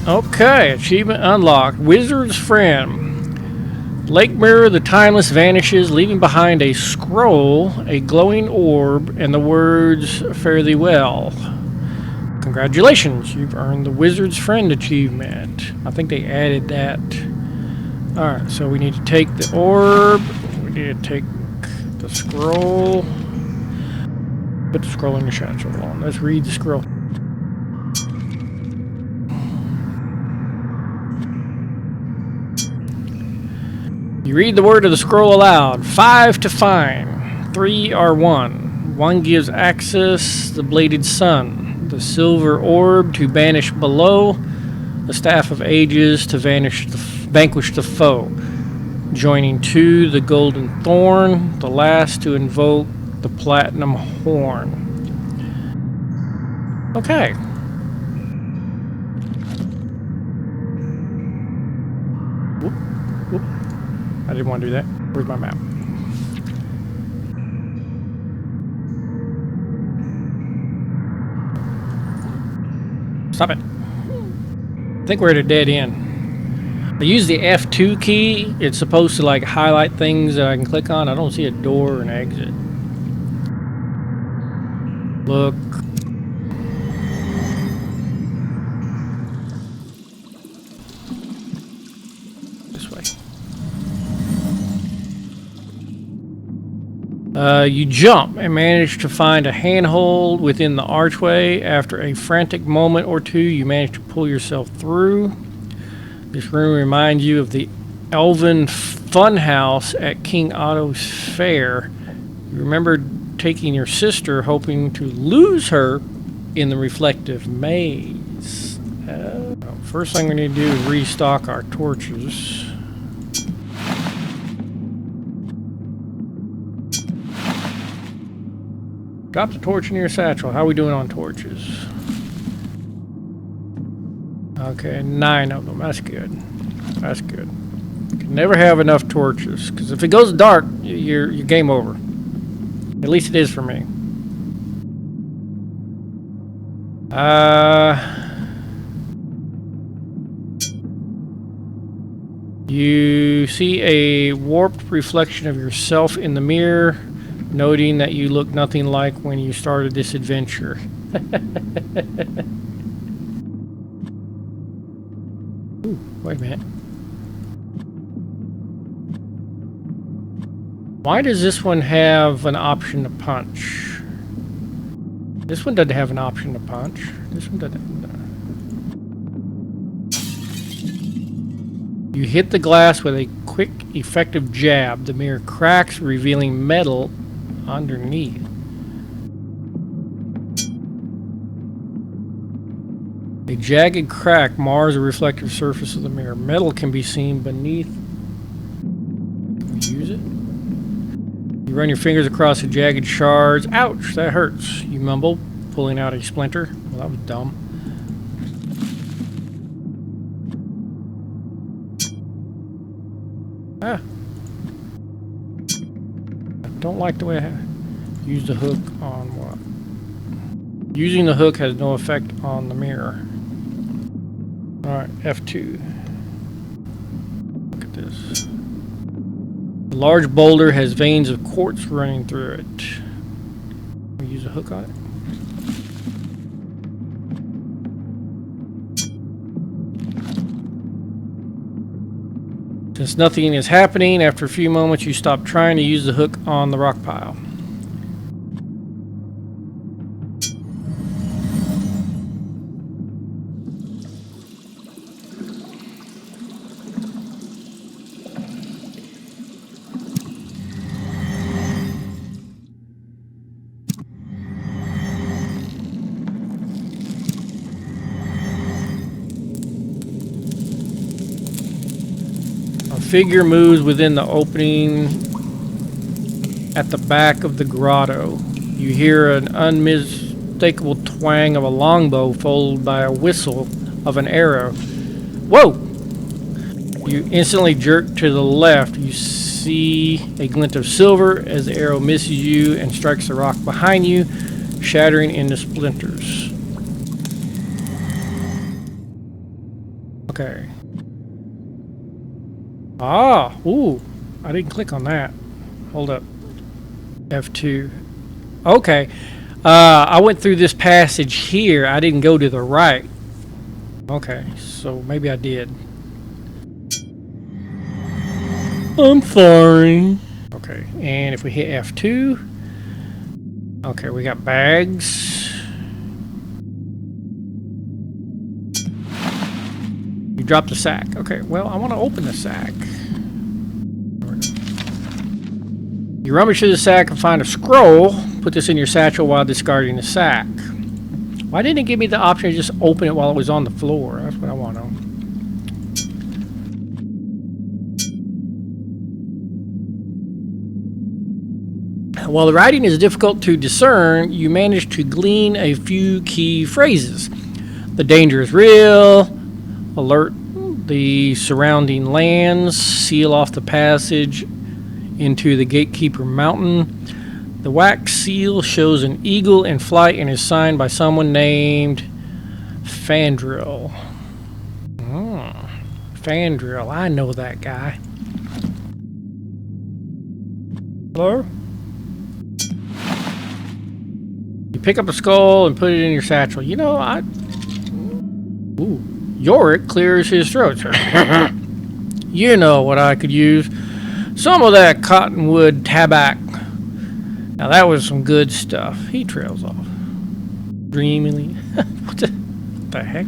Okay, achievement unlocked. Wizard's Friend. Lake Mirror, the Timeless vanishes, leaving behind a scroll, a glowing orb, and the words, "Fare thee well." Congratulations, you've earned the Wizard's Friend achievement. I think they added that. Alright, so we need to take the orb, we need to take the scroll, put the scroll in the shadow. Hold on, let's read the scroll. You read the word of the scroll aloud. 5 to find, 3 are 1. 1 gives access, the bladed sun, the silver orb to banish below, the staff of ages to vanquish the foe. Joining 2, the golden thorn, the last to invoke the platinum horn. Okay. Whoop, whoop. I didn't want to do that. Where's my map? Stop it. I think we're at a dead end. I use the F2 key. It's supposed to like highlight things that I can click on. I don't see a door or an exit. Look. This way. You jump and manage to find a handhold within the archway. After a frantic moment or two, you manage to pull yourself through. This room reminds you of the Elven Funhouse at King Otto's Fair. You remember taking your sister, hoping to lose her in the reflective maze. First thing we need to do is restock our torches. Drop the torch in your satchel. How are we doing on torches? Okay, 9 of them. That's good. That's good. Can never have enough torches, because if it goes dark, you're game over. At least it is for me. You see a warped reflection of yourself in the mirror, noting that you look nothing like when you started this adventure. Ooh, wait a minute. Why does this one have an option to punch? This one doesn't have an option to punch. This one doesn't. You hit the glass with a quick, effective jab. The mirror cracks, revealing metal underneath. A jagged crack mars the reflective surface of the mirror. Metal can be seen beneath. Can we use it? You run your fingers across the jagged shards. Ouch, that hurts, you mumble, pulling out a splinter. Well, that was dumb. Ah. I don't like the way I use the hook on what? Using the hook has no effect on the mirror. Alright, F2. Look at this. A large boulder has veins of quartz running through it. We use a hook on it. Since nothing is happening, after a few moments you stop trying to use the hook on the rock pile. Figure moves within the opening at the back of the grotto. You hear an unmistakable twang of a longbow followed by a whistle of an arrow. Whoa! You instantly jerk to the left. You see a glint of silver as the arrow misses you and strikes the rock behind you, shattering into splinters. Okay. Ah, ooh. I didn't click on that. Hold up. F2. Okay. I went through this passage here. I didn't go to the right. Okay, so maybe I did. I'm sorry. Okay, and if we hit F2. Okay, we got bags. You dropped a sack. Okay, well, I want to open the sack. You rummage through the sack and find a scroll. Put this in your satchel while discarding the sack. Why didn't it give me the option to just open it while it was on the floor? That's what I want to know. While the writing is difficult to discern, you manage to glean a few key phrases. The danger is real. Alert the surrounding lands. Seal off the passage into the Gatekeeper Mountain. The wax seal shows an eagle in flight and is signed by someone named Fandrill. Fandrill, I know that guy. Hello? You pick up a skull and put it in your satchel. You know, Ooh. Yorick clears his throat. You know what I could use. Some of that cottonwood tabac. Now that was some good stuff. He trails off. Dreamily. What the heck?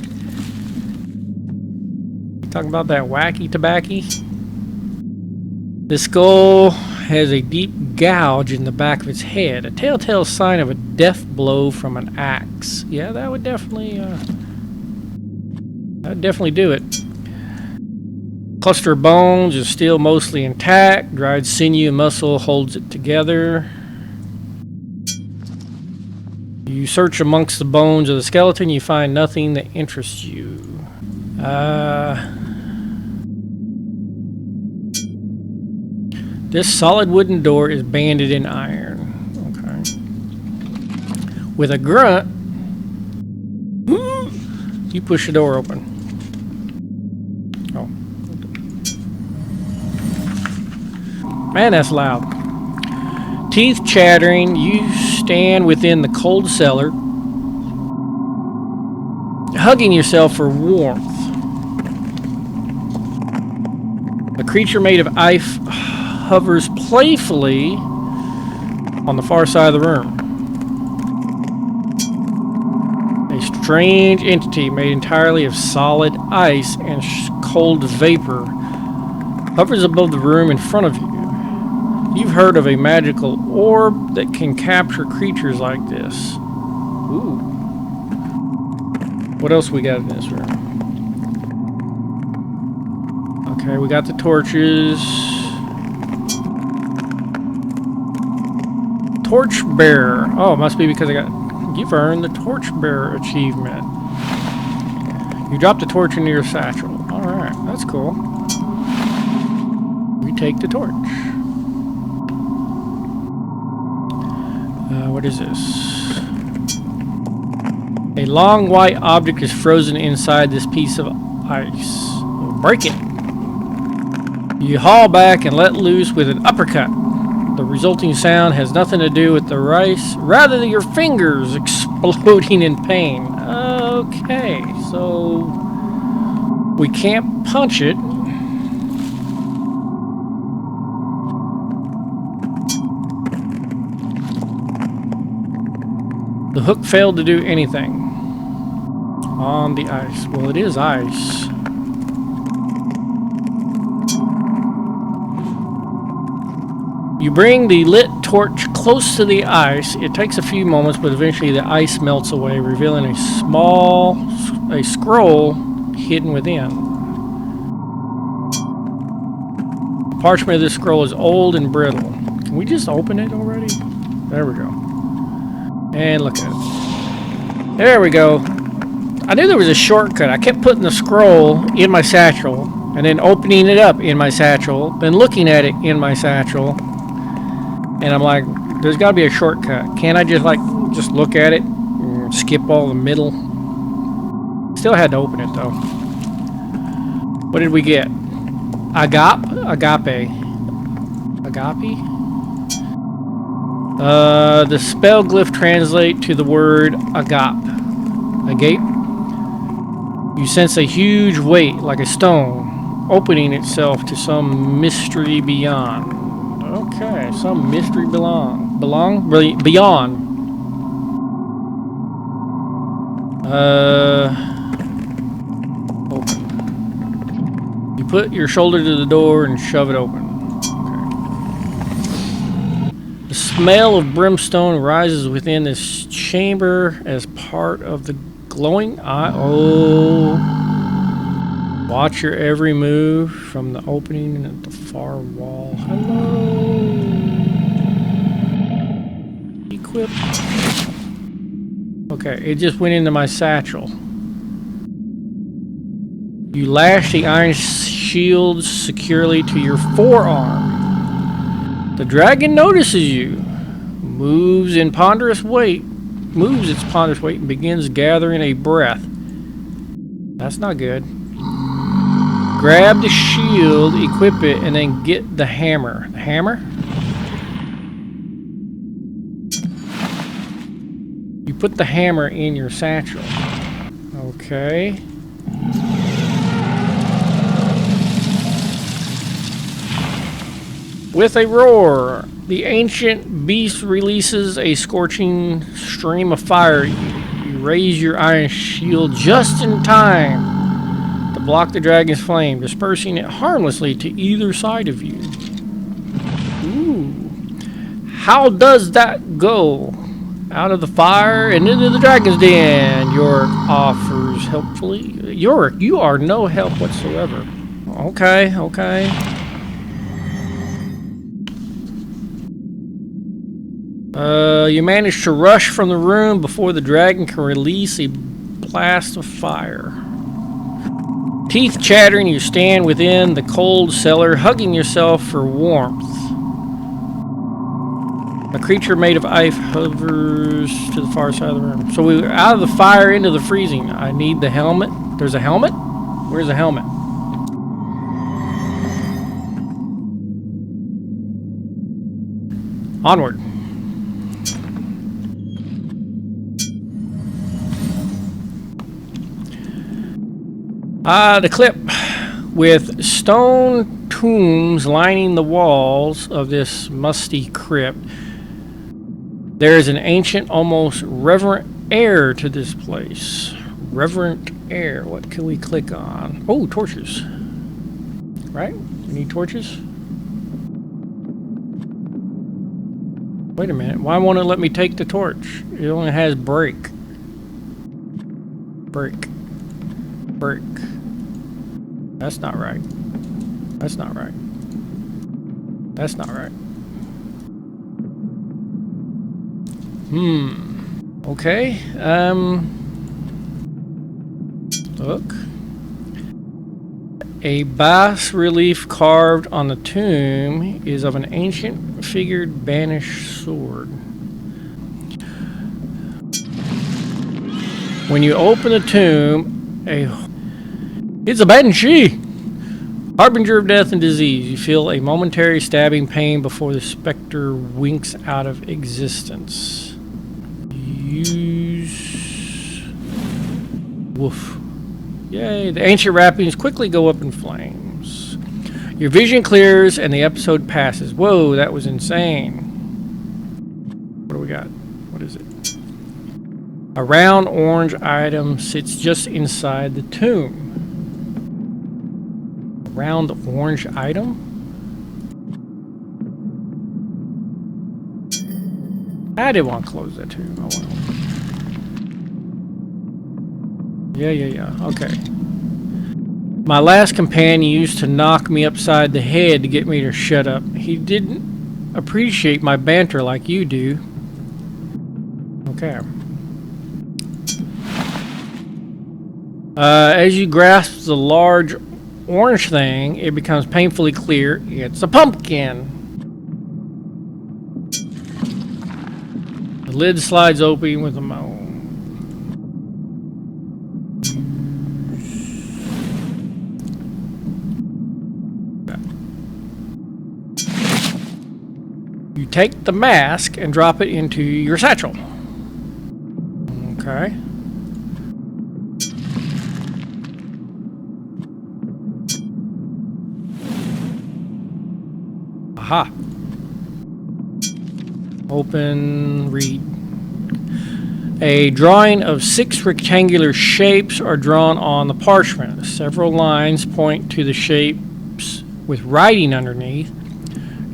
You talking about that wacky tobacco? The skull has a deep gouge in the back of its head. A telltale sign of a death blow from an axe. Yeah, that would definitely do it. Cluster of bones is still mostly intact. Dried sinew and muscle holds it together. You search amongst the bones of the skeleton. You find nothing that interests you. This solid wooden door is banded in iron. Okay. With a grunt, you push the door open. Oh. Man, that's loud. Teeth chattering, you stand within the cold cellar, hugging yourself for warmth. A creature made of ice hovers playfully on the far side of the room. A strange entity made entirely of solid ice and cold vapor hovers above the room in front of you. You've heard of a magical orb that can capture creatures like this. Ooh. What else we got in this room? Okay, we got the torches. Torchbearer. Oh, it must be because you've earned the Torchbearer achievement. You dropped the torch into your satchel. Alright, that's cool. We take the torch. What is this? A long white object is frozen inside this piece of ice. Break it. You haul back and let loose with an uppercut. The resulting sound has nothing to do with the rice, rather your fingers exploding in pain. Okay, so we can't punch it. The hook failed to do anything on the ice. Well, it is ice. You bring the lit torch close to the ice. It takes a few moments, but eventually the ice melts away, revealing a scroll hidden within. The parchment of this scroll is old and brittle. Can we just open it already? There we go. And look at it. There we go. I knew there was a shortcut. I kept putting the scroll in my satchel, and then opening it up in my satchel, then looking at it in my satchel. And I'm like, there's got to be a shortcut. Can't I just look at it and skip all the middle? Still had to open it though. What did we get? Agape. The spell glyph translate to the word agape. You sense a huge weight, like a stone, opening itself to some mystery beyond. Okay, some mystery beyond. Open. You put your shoulder to the door and shove it open. The smell of brimstone rises within this chamber as part of the glowing eye. Oh. Watch your every move from the opening at the far wall. Hello. Equip. Okay, it just went into my satchel. You lash the iron shield securely to your forearm. The dragon notices you, moves its ponderous weight, and begins gathering a breath. That's not good. Grab the shield, equip it, and then get the hammer. The hammer? You put the hammer in your satchel. Okay. With a roar, the ancient beast releases a scorching stream of fire. You raise your iron shield just in time to block the dragon's flame, dispersing it harmlessly to either side of you. Ooh. How does that go? Out of the fire and into the dragon's den, Yorick offers helpfully. Yorick, you are no help whatsoever. Okay. You manage to rush from the room before the dragon can release a blast of fire. Teeth chattering, you stand within the cold cellar, hugging yourself for warmth. A creature made of ice hovers to the far side of the room. So we're out of the fire into the freezing. I need the helmet. There's a helmet? Where's the helmet? Onward. The clip. With stone tombs lining the walls of this musty crypt, there is an ancient, almost reverent air to this place. Reverent air. What can we click on? Oh, torches. Right? We need torches? Wait a minute. Why won't it let me take the torch? It only has break. That's not right. That's not right. Okay. Look. A bas relief carved on the tomb is of an ancient figured banished sword. When you open the tomb, it's a banshee! Harbinger of death and disease. You feel a momentary stabbing pain before the specter winks out of existence. Woof. Yay. The ancient wrappings quickly go up in flames. Your vision clears and the episode passes. Whoa, that was insane. What do we got? What is it? A round orange item sits just inside the tomb. A round orange item? I didn't want to close that tomb. I want to... Yeah. Okay. My last companion used to knock me upside the head to get me to shut up. He didn't appreciate my banter like you do. Okay. As you grasp the large orange thing, it becomes painfully clear it's a pumpkin. The lid slides open with a moan. You take the mask and drop it into your satchel. Okay. Aha. Open, read. A drawing of 6 rectangular shapes are drawn on the parchment. Several lines point to the shapes with writing underneath.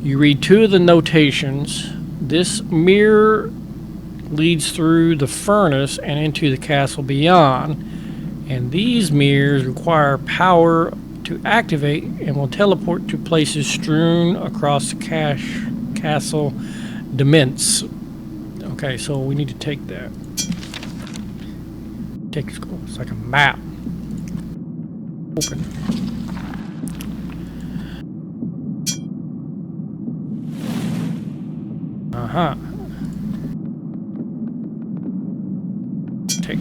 You read 2 of the notations. This mirror leads through the furnace and into the castle beyond. And these mirrors require power to activate and will teleport to places strewn across the castle dements. Okay, so we need to take that. Take scroll. It's like a map. Open. Uh-huh. Take.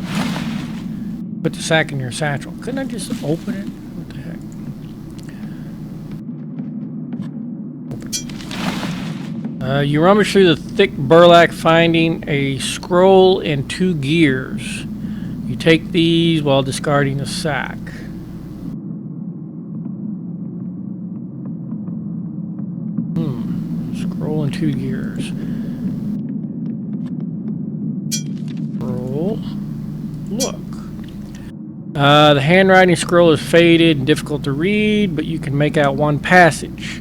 Put the sack in your satchel. Couldn't I just open it? What the heck? Open. You rummage through the thick burlap, finding a scroll and 2 gears. You take these while discarding the sack. Scroll and 2 gears. Scroll. Look. The handwriting scroll is faded and difficult to read, but you can make out one passage.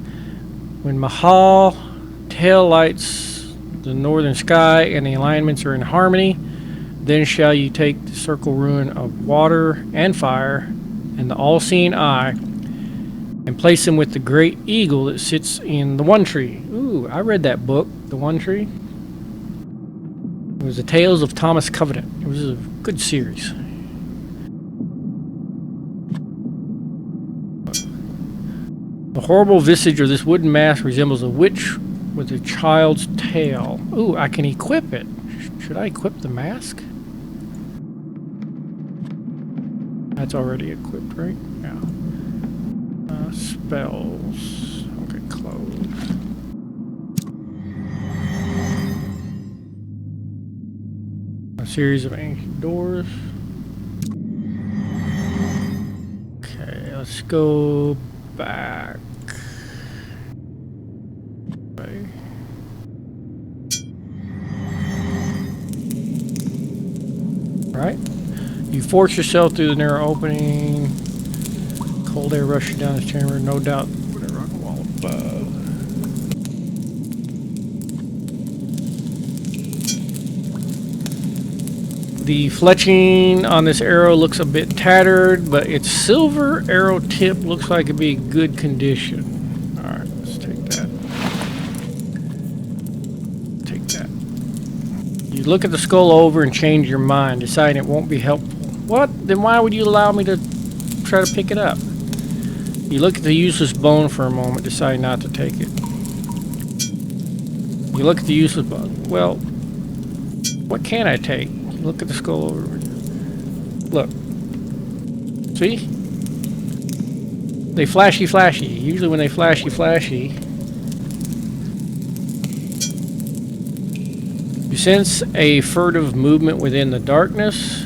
When Mahal tail lights the northern sky and the alignments are in harmony, then shall you take the circle rune of water and fire and the all-seeing eye and place them with the great eagle that sits in the one tree. Ooh, I read that book, The One Tree. It was the Tales of Thomas Covenant. It was a good series. The horrible visage of this wooden mask resembles a witch with a child's tail. Ooh, I can equip it. Should I equip the mask? That's already equipped, right? Yeah. Spells. Okay, close. A series of ancient doors. Okay, let's go back. Okay. Right? You force yourself through the narrow opening. Cold air rushing down this chamber, no doubt. Whatever on the wall above. The fletching on this arrow looks a bit tattered, but its silver arrow tip looks like it'd be in good condition. Alright, let's take that. Take that. You look at the skull over and change your mind, deciding it won't be helpful. What? Then why would you allow me to try to pick it up? You look at the useless bone for a moment, decide not to take it. You look at the useless bone. Well, what can I take? You look at the skull over. Look. See? They flashy. Usually when they flashy. You sense a furtive movement within the darkness.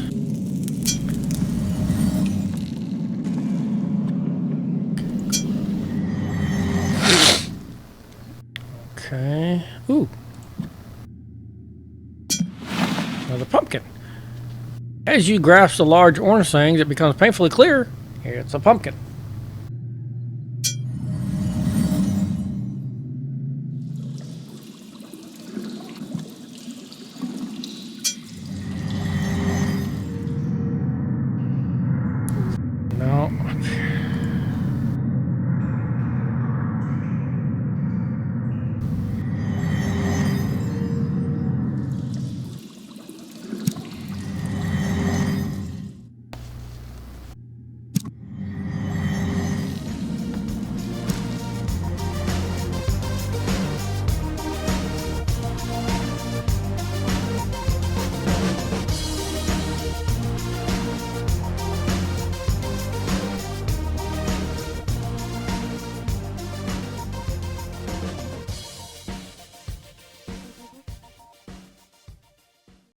Okay. Ooh. Another pumpkin. As you grasp the large orange things, it becomes painfully clear it's a pumpkin.